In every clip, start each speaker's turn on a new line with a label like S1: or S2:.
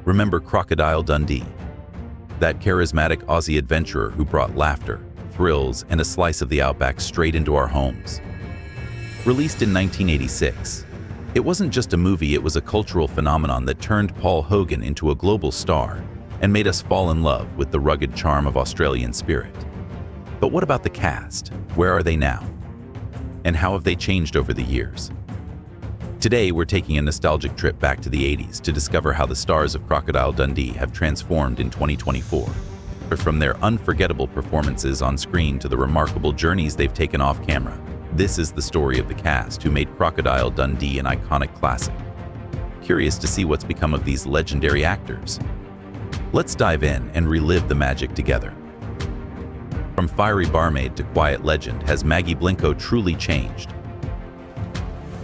S1: Remember Crocodile Dundee? That charismatic Aussie adventurer who brought laughter, thrills, and a slice of the outback straight into our homes. Released in 1986, it wasn't just a movie, it was a cultural phenomenon that turned Paul Hogan into a global star and made us fall in love with the rugged charm of Australian spirit. But what about the cast? Where are they now? And how have they changed over the years? Today, we're taking a nostalgic trip back to the 80s to discover how the stars of Crocodile Dundee have transformed in 2024. From their unforgettable performances on screen to the remarkable journeys they've taken off camera, this is the story of the cast who made Crocodile Dundee an iconic classic. Curious to see what's become of these legendary actors? Let's dive in and relive the magic together. From fiery barmaid to quiet legend, has Maggie Blincoe truly changed?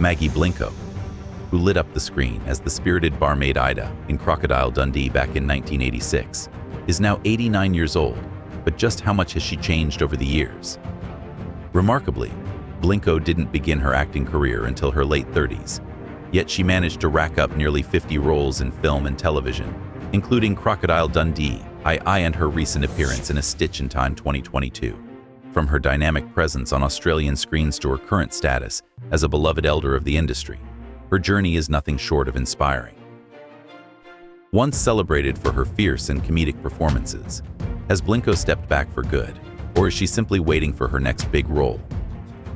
S1: Maggie Blincoe, who lit up the screen as the spirited barmaid Ida in Crocodile Dundee back in 1986, is now 89 years old, but just how much has she changed over the years? Remarkably, Blincoe didn't begin her acting career until her late 30s, yet she managed to rack up nearly 50 roles in film and television, including Crocodile Dundee, and her recent appearance in A Stitch in Time 2022. From her dynamic presence on Australian screens to her current status as a beloved elder of the industry, her journey is nothing short of inspiring. Once celebrated for her fierce and comedic performances, has Blincoe stepped back for good, or is she simply waiting for her next big role?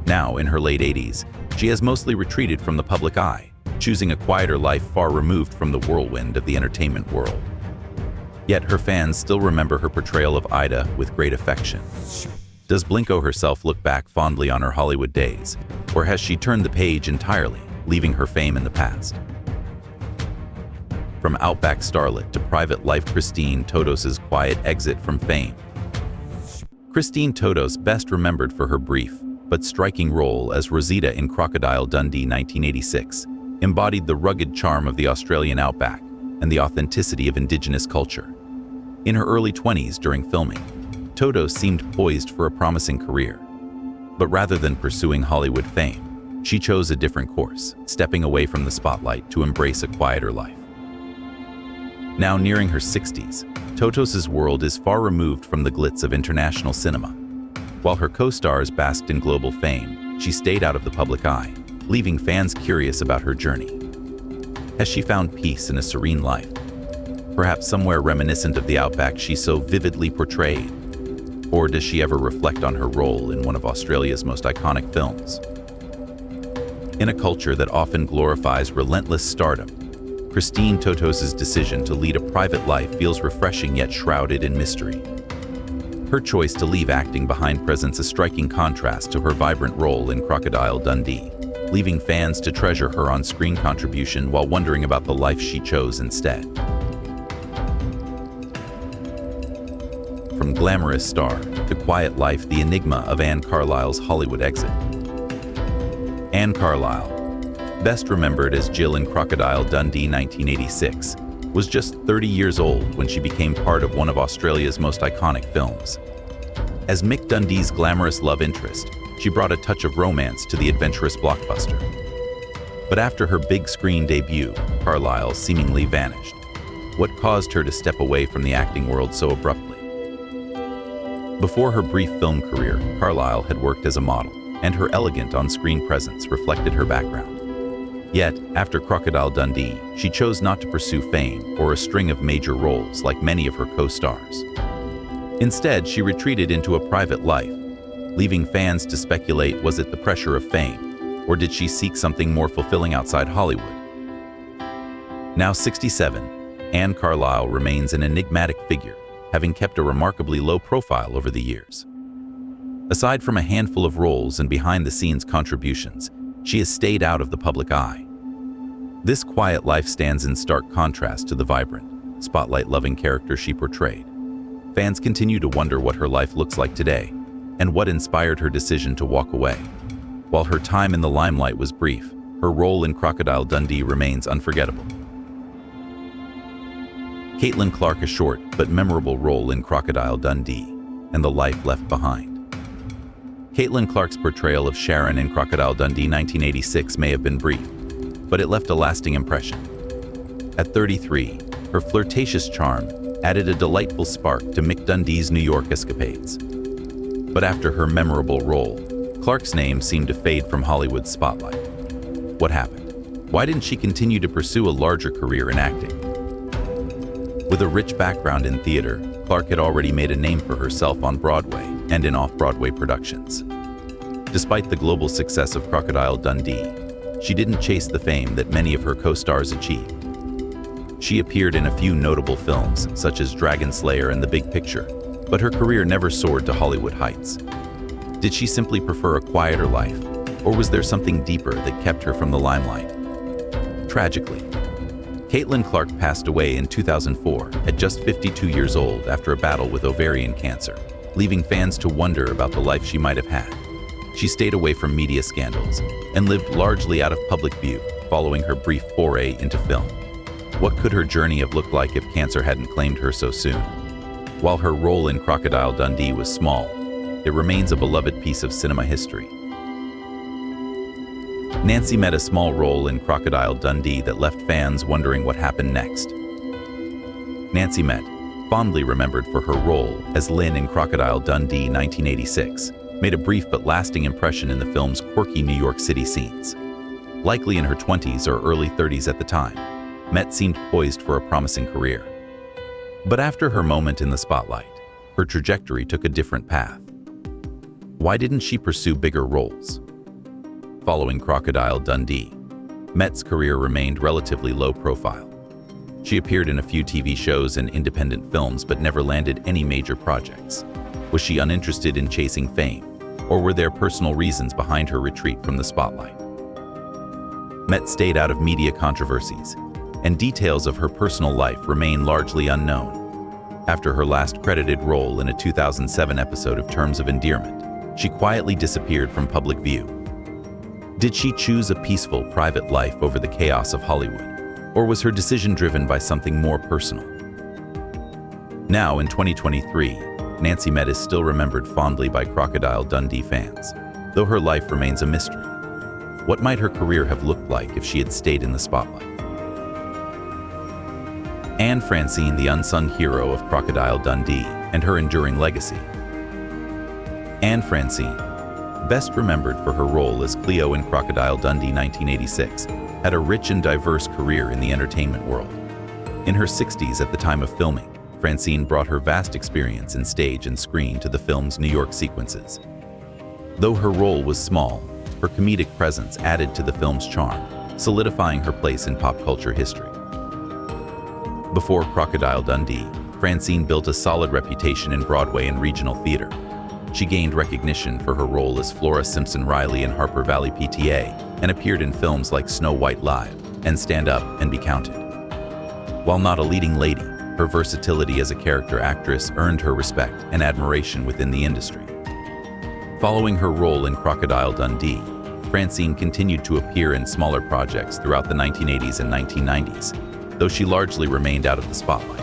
S1: Now, in her late 80s, she has mostly retreated from the public eye, choosing a quieter life far removed from the whirlwind of the entertainment world. Yet her fans still remember her portrayal of Ida with great affection. Does Blincoe herself look back fondly on her Hollywood days, or has she turned the page entirely, leaving her fame in the past? From outback starlet to private life, Christine Todos's quiet exit from fame. Christine Todos, best remembered for her brief but striking role as Rosita in Crocodile Dundee 1986, embodied the rugged charm of the Australian outback and the authenticity of Indigenous culture. In her early 20s during filming, Todos seemed poised for a promising career. But rather than pursuing Hollywood fame, she chose a different course, stepping away from the spotlight to embrace a quieter life. Now nearing her 60s, Todos's world is far removed from the glitz of international cinema. While her co-stars basked in global fame, she stayed out of the public eye, leaving fans curious about her journey. Has she found peace in a serene life? Perhaps somewhere reminiscent of the outback she so vividly portrayed? Or does she ever reflect on her role in one of Australia's most iconic films? In a culture that often glorifies relentless stardom, Christine Todos's decision to lead a private life feels refreshing yet shrouded in mystery. Her choice to leave acting behind presents a striking contrast to her vibrant role in Crocodile Dundee, leaving fans to treasure her on-screen contribution while wondering about the life she chose instead. From glamorous star to quiet life, the enigma of Anne Carlisle's Hollywood exit. Anne Carlisle, best remembered as Jill in Crocodile Dundee 1986, was just 30 years old when she became part of one of Australia's most iconic films. As Mick Dundee's glamorous love interest, she brought a touch of romance to the adventurous blockbuster. But after her big screen debut, Carlisle seemingly vanished. What caused her to step away from the acting world so abruptly? Before her brief film career, Carlisle had worked as a model, and her elegant on-screen presence reflected her background. Yet, after Crocodile Dundee, she chose not to pursue fame or a string of major roles like many of her co-stars. Instead, she retreated into a private life, leaving fans to speculate, was it the pressure of fame, or did she seek something more fulfilling outside Hollywood? Now 67, Anne Carlisle remains an enigmatic figure, having kept a remarkably low profile over the years. Aside from a handful of roles and behind-the-scenes contributions, she has stayed out of the public eye. This quiet life stands in stark contrast to the vibrant, spotlight-loving character she portrayed. Fans continue to wonder what her life looks like today, and what inspired her decision to walk away. While her time in the limelight was brief, her role in Crocodile Dundee remains unforgettable. Caitlin Clarke, a short but memorable role in Crocodile Dundee, and the life left behind. Caitlin Clarke's portrayal of Sharon in Crocodile Dundee 1986 may have been brief, but it left a lasting impression. At 33, Her flirtatious charm added a delightful spark to Mick Dundee's New York escapades. But after her memorable role, Clark's name seemed to fade from Hollywood's spotlight. What happened? Why didn't she continue to pursue a larger career in acting? With a rich background in theater, Clark had already made a name for herself on Broadway and in off-Broadway productions. Despite the global success of Crocodile Dundee, she didn't chase the fame that many of her co-stars achieved. She appeared in a few notable films, such as Dragon Slayer and The Big Picture, but her career never soared to Hollywood heights. Did she simply prefer a quieter life, or was there something deeper that kept her from the limelight? Tragically, Caitlin Clark passed away in 2004 at just 52 years old after a battle with ovarian cancer, leaving fans to wonder about the life she might have had. She stayed away from media scandals and lived largely out of public view following her brief foray into film. What could her journey have looked like if cancer hadn't claimed her so soon? While her role in Crocodile Dundee was small, it remains a beloved piece of cinema history. Nancy met a small role in Crocodile Dundee that left fans wondering what happened next. Nancy Met, fondly remembered for her role as Lynn in Crocodile Dundee 1986, made a brief but lasting impression in the film's quirky New York City scenes. Likely in her 20s or early 30s at the time, Met seemed poised for a promising career. But after her moment in the spotlight, her trajectory took a different path. Why didn't she pursue bigger roles? Following Crocodile Dundee, Met's career remained relatively low profile. She appeared in a few TV shows and independent films but never landed any major projects. Was she uninterested in chasing fame, or were there personal reasons behind her retreat from the spotlight? Met stayed out of media controversies, and details of her personal life remain largely unknown. After her last credited role in a 2007 episode of Terms of Endearment, she quietly disappeared from public view. Did she choose a peaceful, private life over the chaos of Hollywood, or was her decision driven by something more personal? Now, in 2023, Nancy Met is still remembered fondly by Crocodile Dundee fans, though her life remains a mystery. What might her career have looked like if she had stayed in the spotlight? Anne Francine, the unsung hero of Crocodile Dundee, and her enduring legacy. Anne Francine, best remembered for her role as Cleo in Crocodile Dundee 1986, had a rich and diverse career in the entertainment world. In her 60s at the time of filming, Francine brought her vast experience in stage and screen to the film's New York sequences. Though her role was small, her comedic presence added to the film's charm, solidifying her place in pop culture history. Before Crocodile Dundee, Francine built a solid reputation in Broadway and regional theater. She gained recognition for her role as Flora Simpson Riley in Harper Valley PTA and appeared in films like Snow White Live and Stand Up and Be Counted. While not a leading lady, her versatility as a character actress earned her respect and admiration within the industry. Following her role in Crocodile Dundee, Francine continued to appear in smaller projects throughout the 1980s and 1990s, though she largely remained out of the spotlight.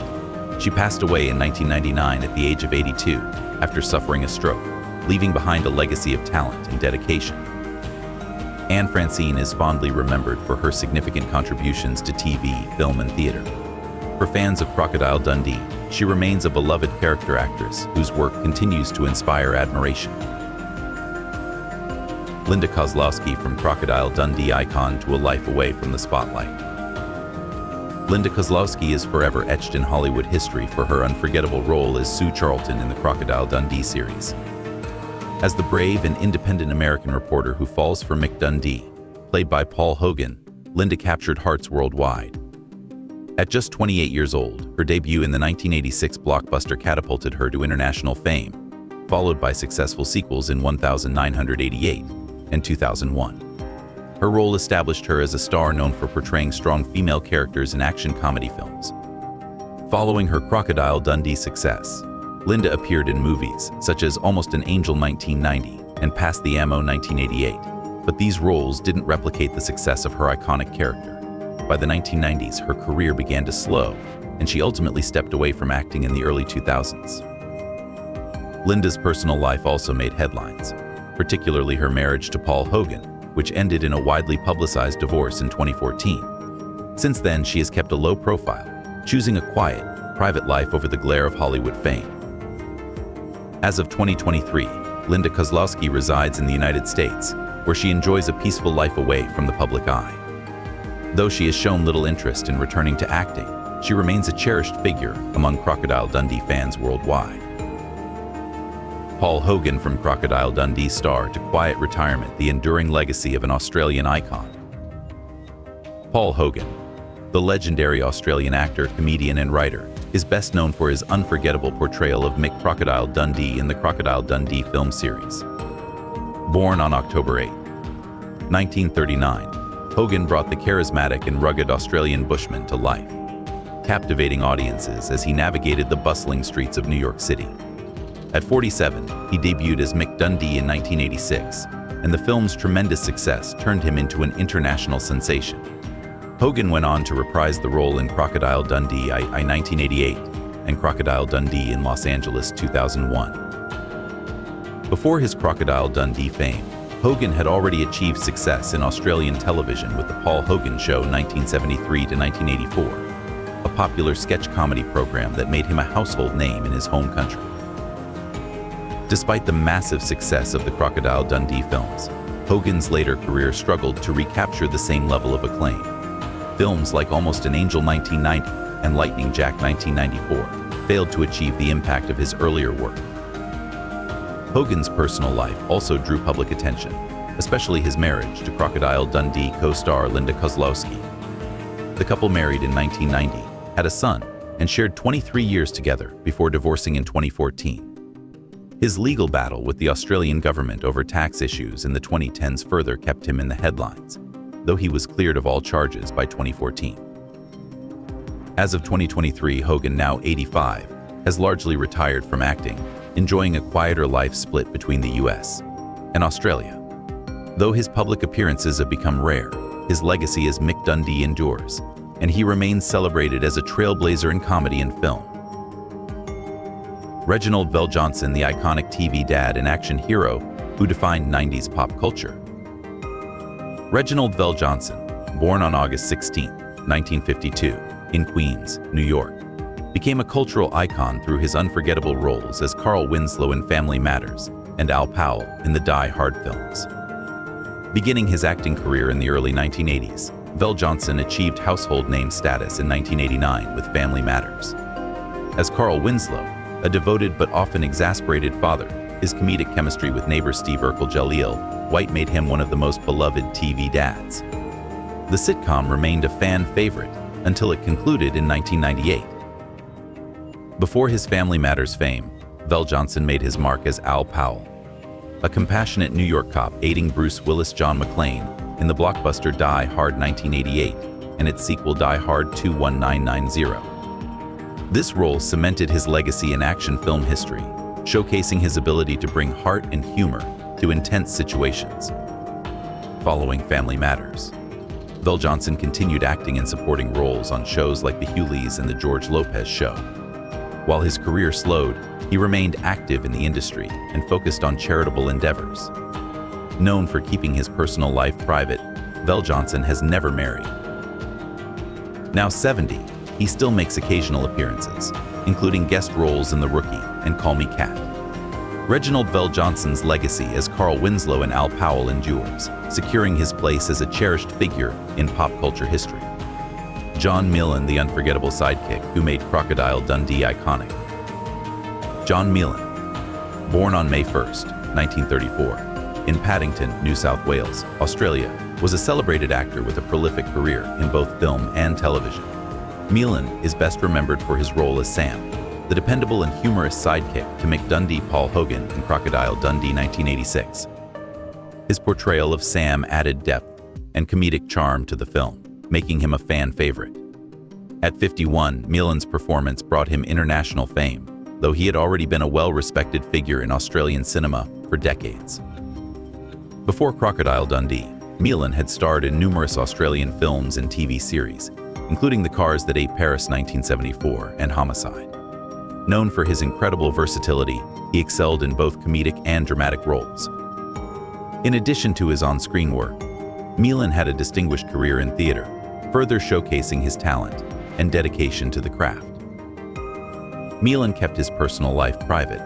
S1: She passed away in 1999 at the age of 82 after suffering a stroke, leaving behind a legacy of talent and dedication. Anne Francine is fondly remembered for her significant contributions to TV, film, and theater. For fans of Crocodile Dundee, she remains a beloved character actress whose work continues to inspire admiration. Linda Kozlowski, from Crocodile Dundee icon to a life away from the spotlight. Linda Kozlowski is forever etched in Hollywood history for her unforgettable role as Sue Charlton in the Crocodile Dundee series. As the brave and independent American reporter who falls for Mick Dundee, played by Paul Hogan, Linda captured hearts worldwide. At just 28 years old, her debut in the 1986 blockbuster catapulted her to international fame, followed by successful sequels in 1988 and 2001. Her role established her as a star known for portraying strong female characters in action comedy films. Following her Crocodile Dundee success, Linda appeared in movies such as Almost an Angel 1990 and Pass the Ammo 1988, but these roles didn't replicate the success of her iconic character. By the 1990s, her career began to slow, and she ultimately stepped away from acting in the early 2000s. Linda's personal life also made headlines, particularly her marriage to Paul Hogan, which ended in a widely publicized divorce in 2014. Since then, she has kept a low profile, choosing a quiet, private life over the glare of Hollywood fame. As of 2023, Linda Kozlowski resides in the United States, where she enjoys a peaceful life away from the public eye. Though she has shown little interest in returning to acting, she remains a cherished figure among Crocodile Dundee fans worldwide. Paul Hogan from Crocodile Dundee star to quiet retirement, the enduring legacy of an Australian icon. Paul Hogan, the legendary Australian actor, comedian, and writer, is best known for his unforgettable portrayal of Mick Crocodile Dundee in the Crocodile Dundee film series. Born on October 8, 1939, Hogan brought the charismatic and rugged Australian bushman to life, captivating audiences as he navigated the bustling streets of New York City. At 47, he debuted as Mick Dundee in 1986, and the film's tremendous success turned him into an international sensation. Hogan went on to reprise the role in Crocodile Dundee I 1988 and Crocodile Dundee in Los Angeles 2001. Before his Crocodile Dundee fame, Hogan had already achieved success in Australian television with The Paul Hogan Show 1973 to 1984, a popular sketch comedy program that made him a household name in his home country. Despite the massive success of the Crocodile Dundee films, Hogan's later career struggled to recapture the same level of acclaim. Films like Almost an Angel 1990 and Lightning Jack 1994 failed to achieve the impact of his earlier work. Hogan's personal life also drew public attention, especially his marriage to Crocodile Dundee co-star Linda Kozlowski. The couple married in 1990, had a son, and shared 23 years together before divorcing in 2014. His legal battle with the Australian government over tax issues in the 2010s further kept him in the headlines, though he was cleared of all charges by 2014. As of 2023, Hogan, now 85, has largely retired from acting, enjoying a quieter life split between the US and Australia. Though his public appearances have become rare, his legacy as Mick Dundee endures, and he remains celebrated as a trailblazer in comedy and film. Reginald VelJohnson, the iconic TV dad and action hero who defined 90s pop culture. Reginald VelJohnson, born on August 16, 1952, in Queens, New York, became a cultural icon through his unforgettable roles as Carl Winslow in Family Matters and Al Powell in the Die Hard films. Beginning his acting career in the early 1980s, VelJohnson achieved household name status in 1989 with Family Matters. As Carl Winslow, a devoted but often exasperated father, his comedic chemistry with neighbor Steve Urkel Jaleel White made him one of the most beloved TV dads. The sitcom remained a fan favorite until it concluded in 1998. Before his Family Matters fame, VelJohnson made his mark as Al Powell, a compassionate New York cop aiding Bruce Willis' John McClane in the blockbuster Die Hard 1988 and its sequel Die Hard 2 1990. This role cemented his legacy in action film history, showcasing his ability to bring heart and humor to intense situations. Following Family Matters, VelJohnson continued acting in supporting roles on shows like The Hughleys and The George Lopez Show. While his career slowed, he remained active in the industry and focused on charitable endeavors. Known for keeping his personal life private, VelJohnson has never married. Now 70, he still makes occasional appearances, including guest roles in The Rookie and Call Me Kat. Reginald VelJohnson's legacy as Carl Winslow and Al Powell endures, securing his place as a cherished figure in pop culture history. John Mielan, the unforgettable sidekick who made Crocodile Dundee iconic. John Mielan, born on May 1, 1934, in Paddington, New South Wales, Australia, was a celebrated actor with a prolific career in both film and television. Mielan is best remembered for his role as Sam, the dependable and humorous sidekick to Mick Dundee Paul Hogan in Crocodile Dundee 1986. His portrayal of Sam added depth and comedic charm to the film, making him a fan favorite. At 51, Mielan's performance brought him international fame, though he had already been a well-respected figure in Australian cinema for decades. Before Crocodile Dundee, Mielan had starred in numerous Australian films and TV series, including The Cars That Ate Paris 1974 and Homicide. Known for his incredible versatility, he excelled in both comedic and dramatic roles. In addition to his on-screen work, Mielan had a distinguished career in theater, further showcasing his talent and dedication to the craft. Milan kept his personal life private,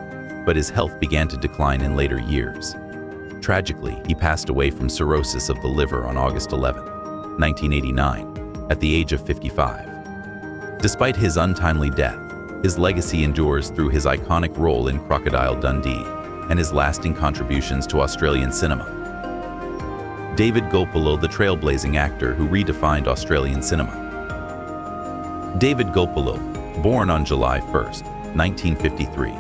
S1: but his health began to decline in later years. Tragically, he passed away from cirrhosis of the liver on August 11, 1989, at the age of 55. Despite his untimely death, his legacy endures through his iconic role in Crocodile Dundee and his lasting contributions to Australian cinema. David Gulpilil, the trailblazing actor who redefined Australian cinema. David Gulpilil, born on July 1, 1953,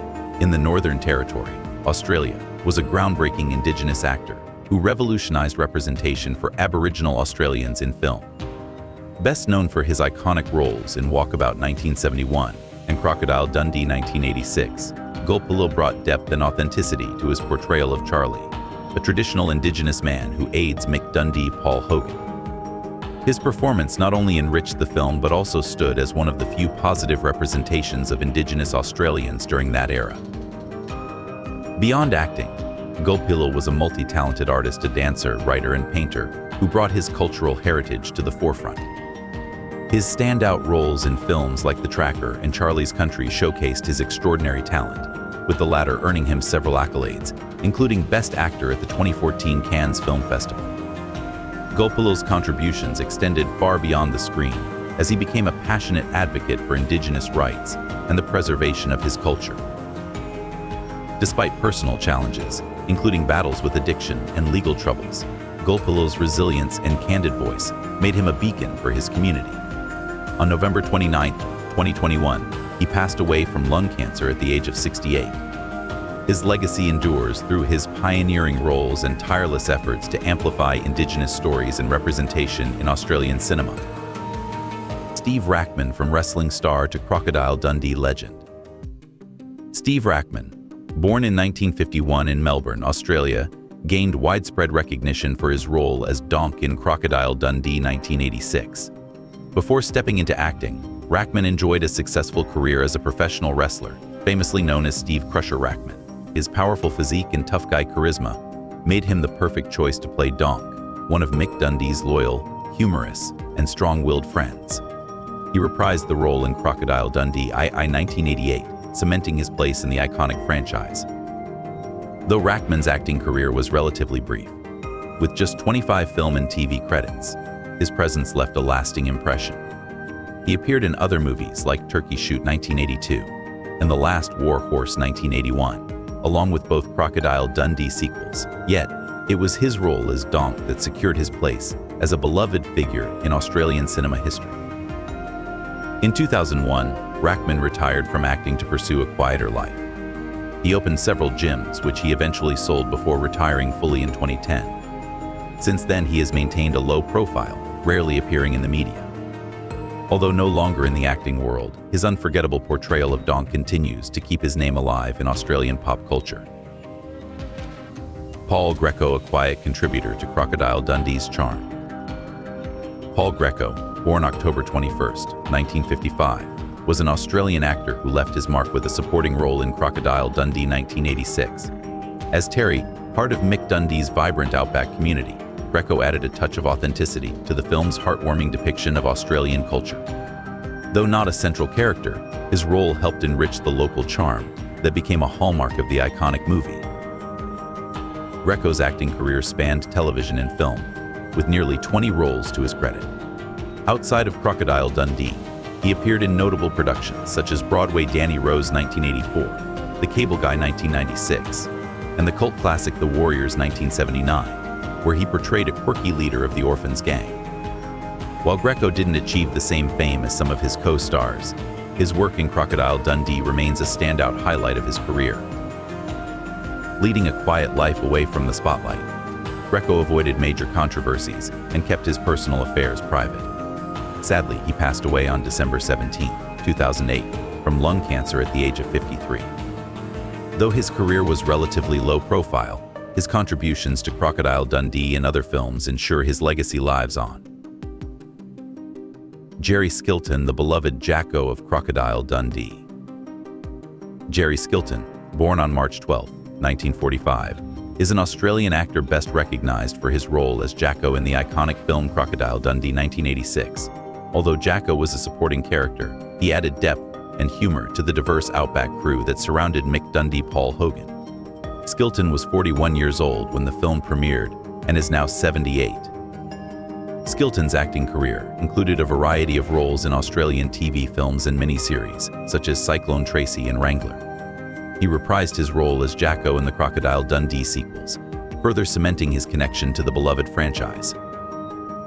S1: in the Northern Territory, Australia, was a groundbreaking Indigenous actor who revolutionized representation for Aboriginal Australians in film. Best known for his iconic roles in Walkabout 1971 and Crocodile Dundee 1986, Gulpilil brought depth and authenticity to his portrayal of Charlie, a traditional Indigenous man who aids Mick Dundee, Paul Hogan. His performance not only enriched the film but also stood as one of the few positive representations of Indigenous Australians during that era. Beyond acting, Gulpilil was a multi-talented artist, a dancer, writer, and painter who brought his cultural heritage to the forefront. His standout roles in films like The Tracker and Charlie's Country showcased his extraordinary talent, with the latter earning him several accolades, including Best Actor at the 2014 Cannes Film Festival. Gulpilil's contributions extended far beyond the screen as he became a passionate advocate for Indigenous rights and the preservation of his culture. Despite personal challenges, including battles with addiction and legal troubles, Gulpilil's resilience and candid voice made him a beacon for his community. On November 29, 2021, he passed away from lung cancer at the age of 68. His legacy endures through his pioneering roles and tireless efforts to amplify Indigenous stories and representation in Australian cinema. Steve Rackman, from wrestling star to Crocodile Dundee legend. Steve Rackman, born in 1951 in Melbourne, Australia, gained widespread recognition for his role as Donk in Crocodile Dundee 1986. Before stepping into acting, Rackman enjoyed a successful career as a professional wrestler, famously known as Steve Crusher Rackman. His powerful physique and tough guy charisma made him the perfect choice to play Donk, one of Mick Dundee's loyal, humorous, and strong-willed friends. He reprised the role in Crocodile Dundee II 1988, cementing his place in the iconic franchise. Though Rackman's acting career was relatively brief, with just 25 film and TV credits, his presence left a lasting impression. He appeared in other movies like Turkey Shoot 1982 and The Last War Horse 1981, along with both Crocodile Dundee sequels. Yet, it was his role as Donk that secured his place as a beloved figure in Australian cinema history. In 2001, Rackman retired from acting to pursue a quieter life. He opened several gyms, which he eventually sold before retiring fully in 2010. Since then, he has maintained a low profile, rarely appearing in the media. Although no longer in the acting world, his unforgettable portrayal of Donk continues to keep his name alive in Australian pop culture. Paul Greco, a quiet contributor to Crocodile Dundee's charm. Paul Greco, born October 21, 1955, was an Australian actor who left his mark with a supporting role in Crocodile Dundee 1986. As Terry, part of Mick Dundee's vibrant outback community, Greco added a touch of authenticity to the film's heartwarming depiction of Australian culture. Though not a central character, his role helped enrich the local charm that became a hallmark of the iconic movie. Greco's acting career spanned television and film, with nearly 20 roles to his credit. Outside of Crocodile Dundee, he appeared in notable productions such as Broadway Danny Rose 1984, The Cable Guy 1996, and the cult classic The Warriors 1979, where he portrayed a quirky leader of the Orphans gang. While Greco didn't achieve the same fame as some of his co-stars, his work in Crocodile Dundee remains a standout highlight of his career. Leading a quiet life away from the spotlight, Greco avoided major controversies and kept his personal affairs private. Sadly, he passed away on December 17, 2008, from lung cancer at the age of 53. Though his career was relatively low profile, his contributions to Crocodile Dundee and other films ensure his legacy lives on. Jerry Skilton, the beloved Jacko of Crocodile Dundee. Jerry Skilton, born on March 12, 1945, is an Australian actor best recognized for his role as Jacko in the iconic film Crocodile Dundee 1986. Although Jacko was a supporting character, he added depth and humor to the diverse Outback crew that surrounded Mick Dundee. Paul Hogan. Skilton was 41 years old when the film premiered and is now 78. Skilton's acting career included a variety of roles in Australian TV films and miniseries, such as Cyclone Tracy and Wrangler. He reprised his role as Jacko in the Crocodile Dundee sequels, further cementing his connection to the beloved franchise.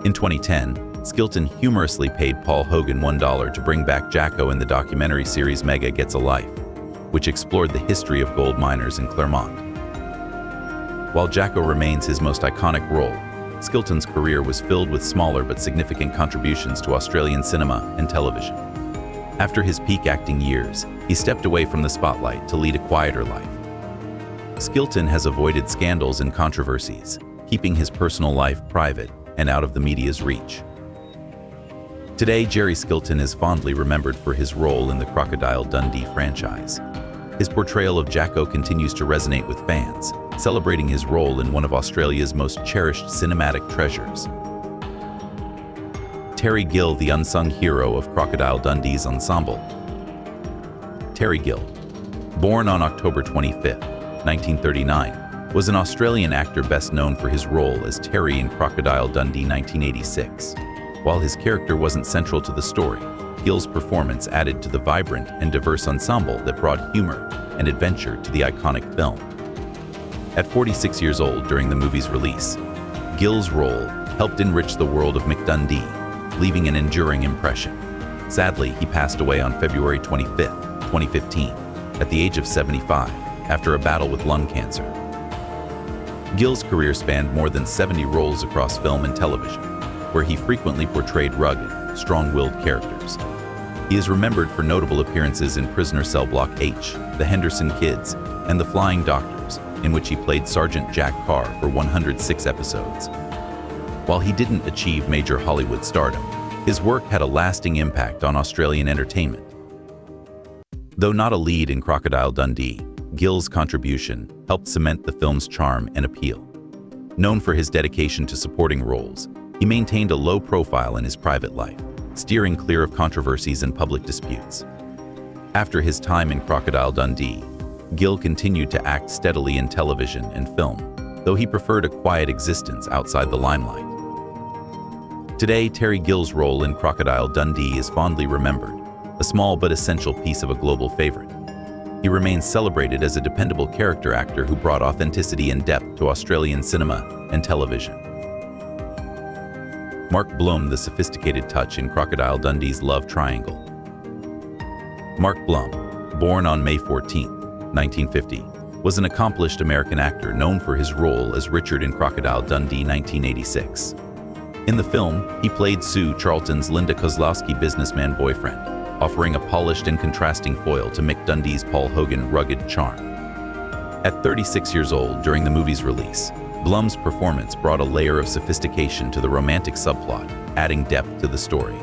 S1: In 2010, Skilton humorously paid Paul Hogan $1 to bring back Jacko in the documentary series Mega Gets a Life, which explored the history of gold miners in Claremont. While Jacko remains his most iconic role, Skilton's career was filled with smaller but significant contributions to Australian cinema and television. After his peak acting years, he stepped away from the spotlight to lead a quieter life. Skilton has avoided scandals and controversies, keeping his personal life private and out of the media's reach. Today, Jerry Skilton is fondly remembered for his role in the Crocodile Dundee franchise. His portrayal of Jacko continues to resonate with fans, celebrating his role in one of Australia's most cherished cinematic treasures. Terry Gill, the unsung hero of Crocodile Dundee's ensemble. Terry Gill, born on October 25, 1939, was an Australian actor best known for his role as Terry in Crocodile Dundee 1986. While his character wasn't central to the story, Gill's performance added to the vibrant and diverse ensemble that brought humor and adventure to the iconic film. At 46 years old during the movie's release, Gill's role helped enrich the world of Mick Dundee, leaving an enduring impression. Sadly, he passed away on February 25, 2015, at the age of 75, after a battle with lung cancer. Gill's career spanned more than 70 roles across film and television, where he frequently portrayed rugged, strong-willed characters. He is remembered for notable appearances in Prisoner Cell Block H, The Henderson Kids, and The Flying Doctors, in which he played Sergeant Jack Carr for 106 episodes. While he didn't achieve major Hollywood stardom, his work had a lasting impact on Australian entertainment. Though not a lead in Crocodile Dundee, Gill's contribution helped cement the film's charm and appeal. Known for his dedication to supporting roles, he maintained a low profile in his private life, steering clear of controversies and public disputes. After his time in Crocodile Dundee, Gill continued to act steadily in television and film, though he preferred a quiet existence outside the limelight. Today, Terry Gill's role in Crocodile Dundee is fondly remembered, a small but essential piece of a global favorite. He remains celebrated as a dependable character actor who brought authenticity and depth to Australian cinema and television. Mark Blum, the sophisticated touch in Crocodile Dundee's love triangle. Mark Blum, born on May 14, 1950, was an accomplished American actor known for his role as Richard in Crocodile Dundee 1986. In the film, he played Sue Charlton's Linda Kozlowski businessman boyfriend, offering a polished and contrasting foil to Mick Dundee's Paul Hogan rugged charm. At 36 years old during the movie's release, Blum's performance brought a layer of sophistication to the romantic subplot, adding depth to the story.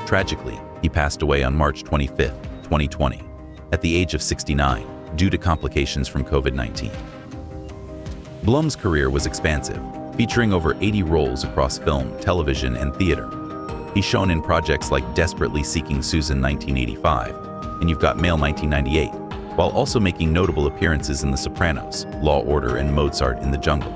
S1: Tragically, he passed away on March 25, 2020, at the age of 69, due to complications from COVID-19. Blum's career was expansive, featuring over 80 roles across film, television, and theater. He's shown in projects like Desperately Seeking Susan 1985 and You've Got Mail 1998, while also making notable appearances in The Sopranos, Law, Order, and Mozart in the Jungle.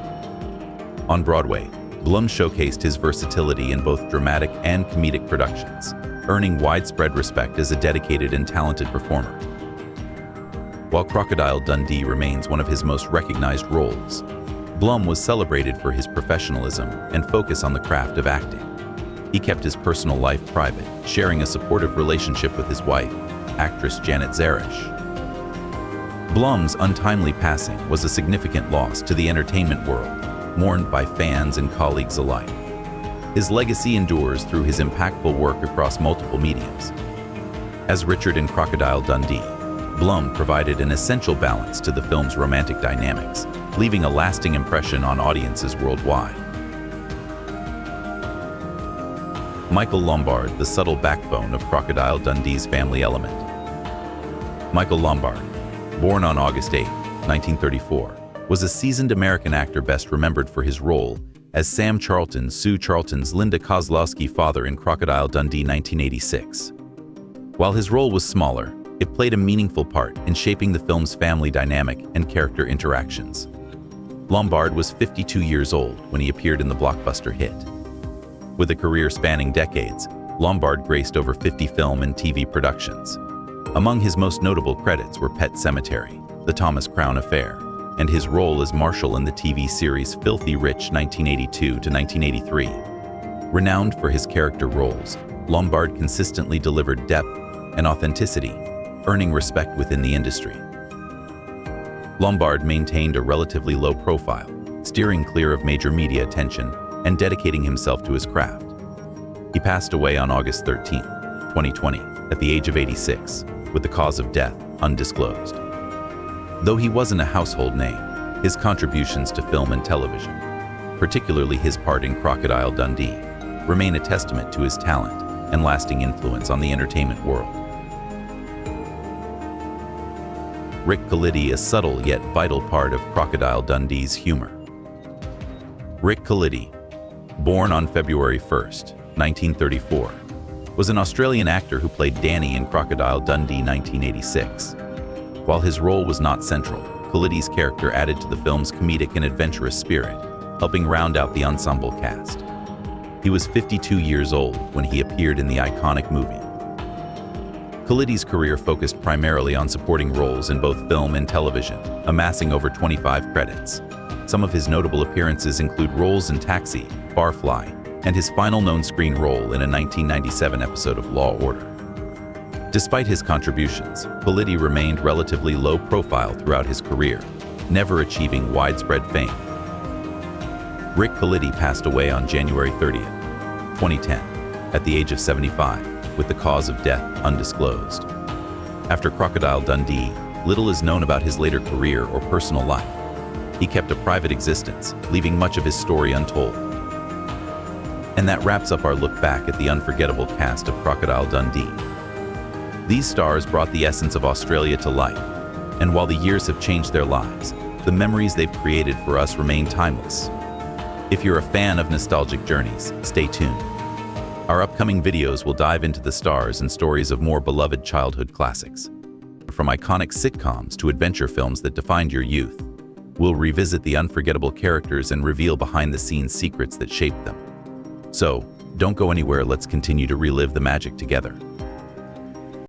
S1: On Broadway, Blum showcased his versatility in both dramatic and comedic productions, earning widespread respect as a dedicated and talented performer. While Crocodile Dundee remains one of his most recognized roles, Blum was celebrated for his professionalism and focus on the craft of acting. He kept his personal life private, sharing a supportive relationship with his wife, actress Janet Zarish. Blum's untimely passing was a significant loss to the entertainment world, mourned by fans and colleagues alike. His legacy endures through his impactful work across multiple mediums. As Richard in Crocodile Dundee, Blum provided an essential balance to the film's romantic dynamics, leaving a lasting impression on audiences worldwide. Michael Lombard, the subtle backbone of Crocodile Dundee's family element. Michael Lombard, born on August 8, 1934, was a seasoned American actor best remembered for his role as Sam Charlton, Sue Charlton's Linda Kozlowski father in Crocodile Dundee 1986. While his role was smaller, it played a meaningful part in shaping the film's family dynamic and character interactions. Lombard was 52 years old when he appeared in the blockbuster hit. With a career spanning decades, Lombard graced over 50 film and TV productions. Among his most notable credits were Pet Sematary, The Thomas Crown Affair, and his role as Marshall in the TV series Filthy Rich 1982 to 1983. Renowned for his character roles, Lombard consistently delivered depth and authenticity, earning respect within the industry. Lombard maintained a relatively low profile, steering clear of major media attention and dedicating himself to his craft. He passed away on August 13, 2020, at the age of 86, with the cause of death undisclosed. Though he wasn't a household name, his contributions to film and television, particularly his part in Crocodile Dundee, remain a testament to his talent and lasting influence on the entertainment world. Rick Khalidi, a subtle yet vital part of Crocodile Dundee's humor. Rick Khalidi, born on February 1, 1934, was an Australian actor who played Danny in Crocodile Dundee 1986. While his role was not central, Khalidi's character added to the film's comedic and adventurous spirit, helping round out the ensemble cast. He was 52 years old when he appeared in the iconic movie. Khalidi's career focused primarily on supporting roles in both film and television, amassing over 25 credits. Some of his notable appearances include roles in Taxi, Barfly, and his final known screen role in a 1997 episode of Law & Order. Despite his contributions, Khalidi remained relatively low profile throughout his career, never achieving widespread fame. Rick Khalidi passed away on January 30, 2010, at the age of 75, with the cause of death undisclosed. After Crocodile Dundee, little is known about his later career or personal life. He kept a private existence, leaving much of his story untold. And that wraps up our look back at the unforgettable cast of Crocodile Dundee. These stars brought the essence of Australia to life, and while the years have changed their lives, the memories they've created for us remain timeless. If you're a fan of nostalgic journeys, stay tuned. Our upcoming videos will dive into the stars and stories of more beloved childhood classics. From iconic sitcoms to adventure films that defined your youth, we'll revisit the unforgettable characters and reveal behind-the-scenes secrets that shaped them. So, don't go anywhere, let's continue to relive the magic together.